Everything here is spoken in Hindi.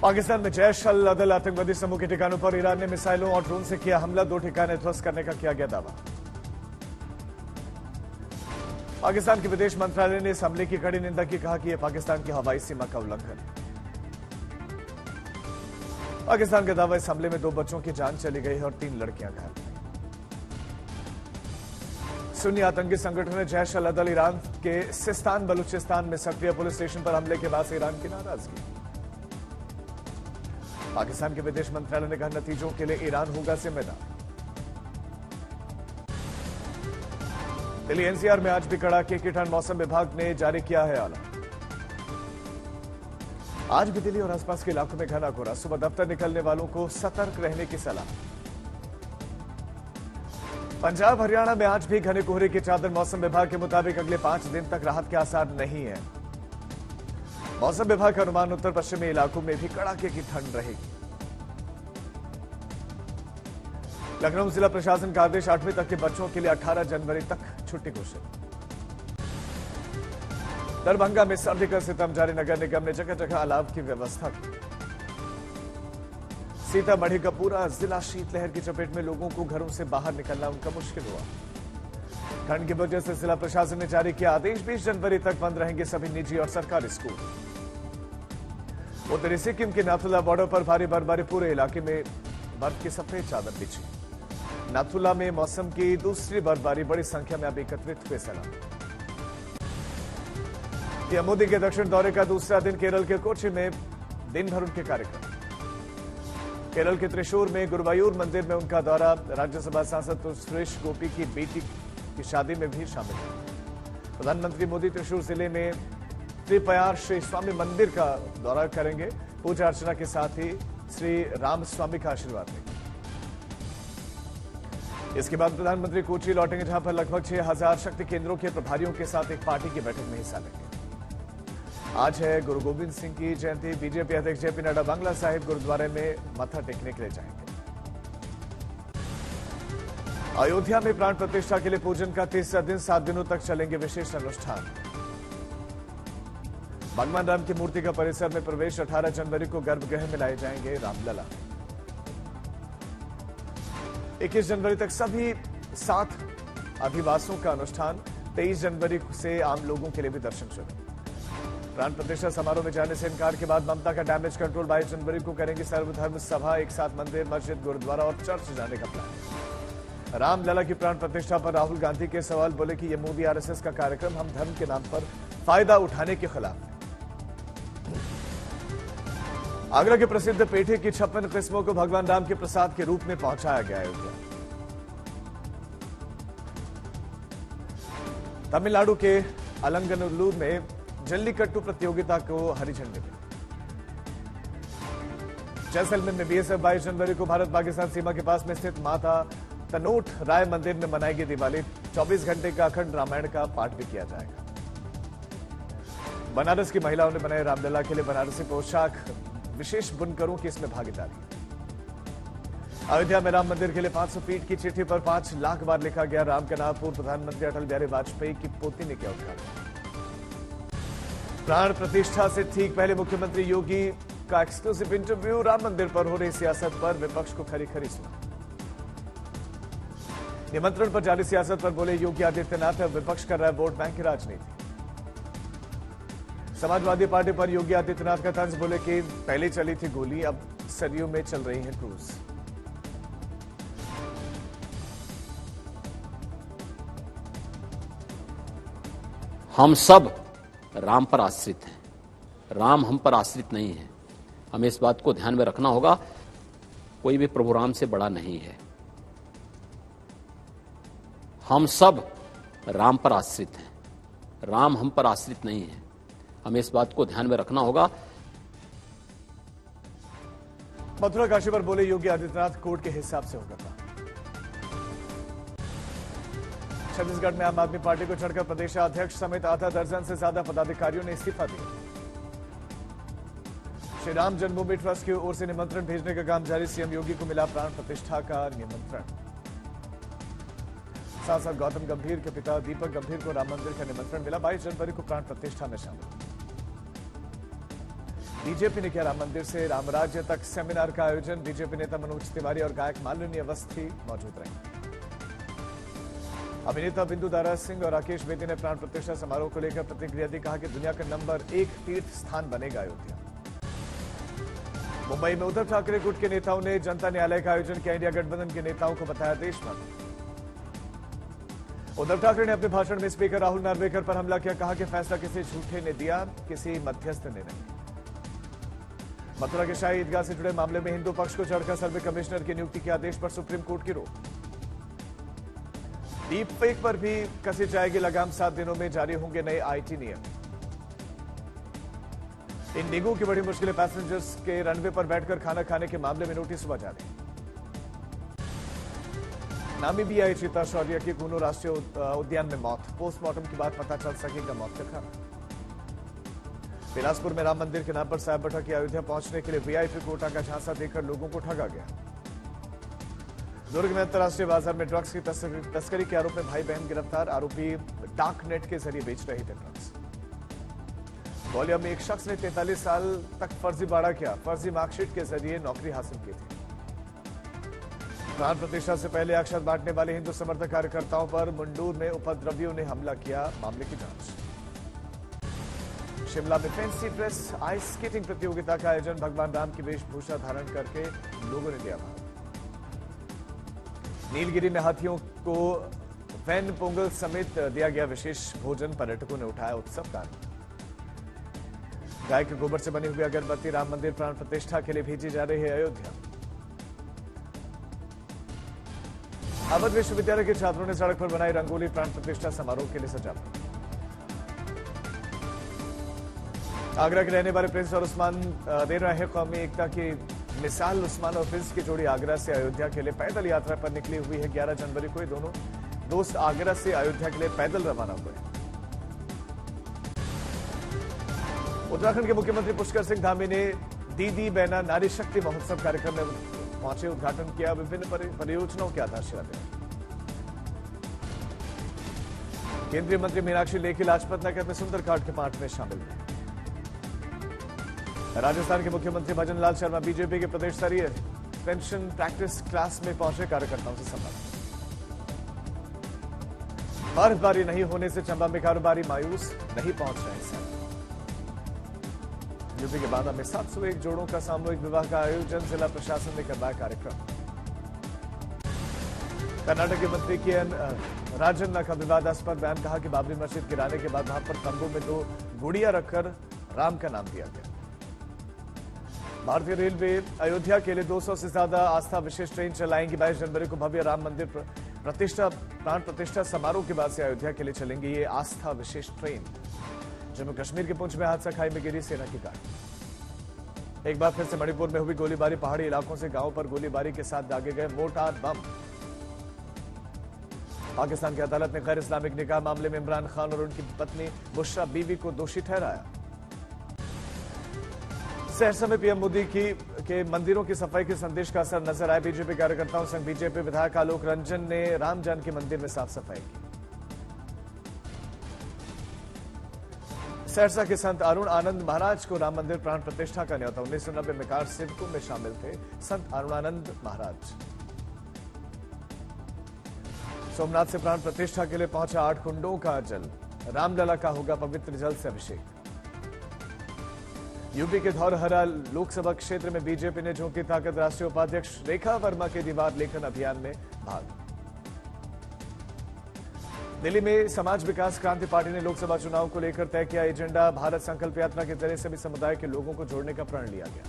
पाकिस्तान में जैश अल अदल आतंकवादी समूह के ठिकानों पर ईरान ने मिसाइलों और ड्रोन से किया हमला। 2 ठिकाने ध्वस्त करने का किया गया दावा। पाकिस्तान के विदेश मंत्रालय ने इस हमले की कड़ी निंदा की, कहा कि यह पाकिस्तान की हवाई सीमा का उल्लंघन है। पाकिस्तान का दावा, इस हमले में 2 बच्चों की जान चली गई है और 3 लड़कियां घायल। सुन्नी आतंकी संगठन जैश अल अदल ईरान के सिस्तान बलूचिस्तान में सक्रिय। पुलिस स्टेशन पर हमले के बाद ईरान की नाराजगी। पाकिस्तान के विदेश मंत्रालय ने कहा, नतीजों के लिए ईरान होगा जिम्मेदार। दिल्ली एनसीआर में आज भी कड़ाके की ठंड, मौसम विभाग ने जारी किया है अलर्ट। आज भी दिल्ली और आसपास के इलाकों में घना कोहरा, सुबह दफ्तर निकलने वालों को सतर्क रहने की सलाह। पंजाब हरियाणा में आज भी घने कोहरे की चादर, मौसम विभाग के मुताबिक अगले 5 दिन तक राहत के आसार नहीं है। मौसम विभाग का अनुमान, उत्तर पश्चिमी इलाकों में भी कड़ाके की ठंड रहेगी। लखनऊ जिला प्रशासन का आदेश, 8वीं तक के बच्चों के लिए 18 जनवरी तक छुट्टी घोषित। दरभंगा में सर्दी का सितम जारी, नगर निगम ने जगह जगह अलाव की व्यवस्था की। सीतामढ़ी का पूरा जिला शीतलहर की चपेट में, लोगों को घरों से बाहर निकलना उनका मुश्किल हुआ। ठंड की वजह से जिला प्रशासन ने जारी किया आदेश, 20 जनवरी तक बंद रहेंगे सभी निजी और सरकारी स्कूल। उत्तरी सिक्किम के नाथुला बॉर्डर पर भारी बर्फबारी, पूरे इलाके में बर्फ की सफेद चादर बिछी। नाथुला में मौसम की दूसरी बर्फबारी, बड़ी संख्या में अब एकत्रित हुए सैलानी। पीएम मोदी के दक्षिण दौरे का दूसरा दिन, केरल के कोच्चि में दिन भर उनके कार्यक्रम। केरल के त्रिशूर में गुरुवायूर मंदिर में उनका दौरा, राज्यसभा सांसद सुरेश गोपी की बेटी की शादी में भी शामिल है। प्रधानमंत्री मोदी त्रिशूर जिले में त्रिपयार श्री स्वामी मंदिर का दौरा करेंगे। पूजा अर्चना के साथ ही श्री राम स्वामी का आशीर्वाद लेंगे। इसके बाद प्रधानमंत्री कोच्चि लौटेंगे, जहां पर लगभग 6000 शक्ति केंद्रों के प्रभारियों के साथ एक पार्टी की बैठक में हिस्सा लेंगे। आज है गुरु गोविंद सिंह की जयंती। बीजेपी अध्यक्ष जेपी नड्डा बांग्ला साहिब गुरुद्वारे में मत्था टेकने के लिए जाएंगे। अयोध्या में प्राण प्रतिष्ठा के लिए पूजन का तीसरा दिन, 7 दिनों तक चलेंगे विशेष अनुष्ठान। भगवान राम की मूर्ति का परिसर में प्रवेश, 18 जनवरी को गर्भगृह में लाए जाएंगे रामलला। 21 जनवरी तक सभी 7 अधिवासों का अनुष्ठान, 23 जनवरी से आम लोगों के लिए भी दर्शन शुरू। प्राण प्रतिष्ठा समारोह में जाने से इनकार के बाद ममता का डैमेज कंट्रोल, 22 जनवरी को करेंगे सर्वधर्म सभा, एक साथ मंदिर, मस्जिद, गुरुद्वारा और चर्च जाने का प्लान। रामलला की प्राण प्रतिष्ठा पर राहुल गांधी के सवाल, बोले कि यह मोदी आरएसएस का कार्यक्रम हम धर्म के नाम पर फायदा उठाने के खिलाफ है। आगरा के प्रसिद्ध पेठे की 56 किस्मों को भगवान राम के प्रसाद के रूप में पहुंचाया गया है। तमिलनाडु के अलंगनल्लूर में जल्लीकट्टू प्रतियोगिता को हरी झंडी मिली। जैसलमेर में बीएसएफ 22 जनवरी को भारत पाकिस्तान सीमा के पास में स्थित माता तनोट राय मंदिर में मनाएगी दिवाली। 24 घंटे का अखंड रामायण का पाठ भी किया जाएगा। बनारस की महिलाओं ने बनाए रामलला के लिए बनारसी पोशाक, विशेष बुनकरों की इसमें भागीदारी। अयोध्या में राम मंदिर के लिए 500 फीट की चिट्ठी पर 5 लाख बार लिखा गया राम का नाम। पूर्व प्रधानमंत्री अटल बिहारी वाजपेयी की पोती ने किया उद्घाटन। प्राण प्रतिष्ठा से ठीक पहले मुख्यमंत्री योगी का एक्सक्लूसिव इंटरव्यू, राम मंदिर पर हो रही सियासत पर विपक्ष को खरी खरी सुना। निमंत्रण पर जारी सियासत पर बोले योगी आदित्यनाथ, विपक्ष कर रहा है वोट बैंक की राजनीति। समाजवादी पार्टी पर योगी आदित्यनाथ का तंज, बोले कि पहले चली थी गोली, अब सरयू में चल रही है क्रूज। हम सब राम पर आश्रित हैं, राम हम पर आश्रित नहीं है। हमें इस बात को ध्यान में रखना होगा, कोई भी प्रभु राम से बड़ा नहीं है। हम सब राम पर आश्रित हैं, राम हम पर आश्रित नहीं है। हमें इस बात को ध्यान में रखना होगा। मथुरा काशी पर बोले योगी आदित्यनाथ, कोर्ट के हिसाब से होगा। छत्तीसगढ़ में आम आदमी पार्टी को छोड़कर प्रदेशाध्यक्ष समेत आधा दर्जन से ज्यादा पदाधिकारियों ने इस्तीफा दिया। श्री राम जन्मभूमि ट्रस्ट की ओर से निमंत्रण भेजने का काम जारी, सीएम योगी को मिला प्राण प्रतिष्ठा का निमंत्रण। सांसद गौतम गंभीर के पिता दीपक गंभीर को राम मंदिर का निमंत्रण मिला, 22 जनवरी को प्राण प्रतिष्ठा में शामिल। बीजेपी ने किया राम मंदिर से राम राज्य तक सेमिनार का आयोजन। बीजेपी नेता मनोज तिवारी और गायक मालिनी अवस्थी मौजूद रहे। अभिनेता बिंदु दारा सिंह और राकेश बेदी ने प्राण प्रतिष्ठा समारोह को लेकर प्रतिक्रिया दी। कहा कि दुनिया का नंबर 1 तीर्थ स्थान बनेगा अयोध्या। मुंबई में उद्धव ठाकरे गुट के नेताओं ने जनता न्यायालय का आयोजन किया। इंडिया गठबंधन के नेताओं को बताया देशभक्त। उद्धव ठाकरे ने अपने भाषण में स्पीकर राहुल नार्वेकर पर हमला किया। कहा कि फैसला किसी झूठे ने दिया, किसी मध्यस्थ ने नहीं। मथुरा के शाही ईदगाह से जुड़े मामले में हिंदू पक्ष को चढ़कर सर्वे कमिश्नर की नियुक्ति के आदेश पर सुप्रीम कोर्ट की रोक। डीप फेक पर भी कसी जाएगी लगाम। 7 दिनों में जारी होंगे नए आईटी नियम। इंडिगो की बड़ी मुश्किलें। पैसेंजर्स के रनवे पर बैठकर खाना खाने के मामले में नोटिस हुआ जारी। नामीबियाई चीता शौर्य की कूनो राष्ट्रीय उद्यान में मौत। पोस्टमार्टम के बाद पता चल सकेगा मौत का कारण। बिलासपुर में राम मंदिर के नाम पर साहब बटा की अयोध्या पहुंचने के लिए वीआईपी कोटा का झांसा देकर लोगों को ठगा गया। दुर्ग में अंतर्राष्ट्रीय बाजार में ड्रग्स की तस्करी के आरोप में भाई बहन गिरफ्तार। आरोपी डार्क नेट के जरिए बेच रहे थे ड्रग्स। ग्वालियर में एक शख्स ने 43 साल तक फर्जीवाड़ा किया। फर्जी मार्कशीट के जरिए नौकरी हासिल की थी। प्राण प्रतिष्ठा से पहले अक्षत बांटने वाले हिंदू समर्थक कार्यकर्ताओं पर मुंडूर में उपद्रवियों ने हमला किया। मामले की जांच। शिमला में फैंसी ड्रेस आइस स्केटिंग प्रतियोगिता का आयोजन। भगवान राम की वेशभूषा धारण करके लोगों ने दिया भाग। नीलगिरी में हाथियों को वैन पोंगल समेत दिया गया विशेष भोजन। पर्यटकों ने उठाया उत्सव का आनंद। गाय के गोबर से बनी हुई अगरबत्ती राम मंदिर प्राण प्रतिष्ठा के लिए भेजी जा रही है अयोध्या। अवध विश्वविद्यालय के छात्रों ने सड़क पर बनाई रंगोली। प्राण प्रतिष्ठा समारोह के लिए सजावट। आगरा के रहने वाले प्रिंस और उस्मान दे रहे हैं कौमी एकता की मिसाल। उस्मान और प्रिंस की जोड़ी आगरा से अयोध्या के लिए पैदल यात्रा पर निकली हुई है। 11 जनवरी को ये दोनों दोस्त आगरा से अयोध्या के लिए पैदल रवाना हुए। उत्तराखंड के मुख्यमंत्री पुष्कर सिंह धामी ने दीदी बहना नारी शक्ति महोत्सव कार्यक्रम में पहुंचे। उद्घाटन किया। विभिन्न परियोजनाओं की आधारशिला दी। केंद्रीय मंत्री मीनाक्षी लेखी लाजपत नगर में सुंदरकांड के पाठ में शामिल हुए। राजस्थान के मुख्यमंत्री भजन लाल शर्मा बीजेपी के प्रदेश स्तरीय पेंशन प्रैक्टिस क्लास में पहुंचे। कार्यकर्ताओं से संवाद। बर्फबारी नहीं होने से चंबा में कारोबारी मायूस, नहीं पहुंच रहे हैं। यूपी के बांदा में 701 जोड़ों का सामूहिक विवाह का आयोजन। जिला प्रशासन ने करवाया कार्यक्रम। कर्नाटक के मंत्री के राजन्ना का विवादास्पद बयान। कहा कि बाबरी मस्जिद गिराने के बाद वहां पर तंबू में 2 गुड़िया रखकर राम का नाम दिया गया। भारतीय रेलवे अयोध्या के लिए 200 से ज्यादा आस्था विशेष ट्रेन चलाएंगी। 22 जनवरी को भव्य राम मंदिर प्राण प्रतिष्ठा समारोह के बाद से अयोध्या के लिए चलेंगी ये आस्था विशेष ट्रेन। जम्मू कश्मीर के पुंछ में हादसा। खाई में गिरी सेना की कार। एक बार फिर से मणिपुर में हुई गोलीबारी। पहाड़ी इलाकों से गांव पर गोलीबारी के साथ दागे गए मोर्टार बम। पाकिस्तान की अदालत ने गैर इस्लामिक निकाह मामले में इमरान खान और उनकी पत्नी बुशरा बीवी को दोषी ठहराया। सहरसा में पीएम मोदी के मंदिरों की सफाई के संदेश का असर नजर आया। बीजेपी कार्यकर्ताओं संग बीजेपी विधायक आलोक रंजन ने राम जानकी मंदिर में साफ सफाई की। सहरसा के संत अरुण आनंद महाराज को राम मंदिर प्राण प्रतिष्ठा का न्योता। 1990 में कार सेवकों में शामिल थे संत अरुणानंद महाराज। सोमनाथ से प्राण प्रतिष्ठा के लिए पहुंचा 8 कुंडों का जल। रामलला का होगा पवित्र जल से अभिषेक। यूपी के धौरहरा लोकसभा क्षेत्र में बीजेपी ने झोंकी ताकत। राष्ट्रीय उपाध्यक्ष रेखा वर्मा के दीवार लेखन अभियान में भाग। दिल्ली में समाज विकास क्रांति पार्टी ने लोकसभा चुनाव को लेकर तय किया एजेंडा। भारत संकल्प यात्रा के जरिए सभी समुदाय के लोगों को जोड़ने का प्रण लिया गया।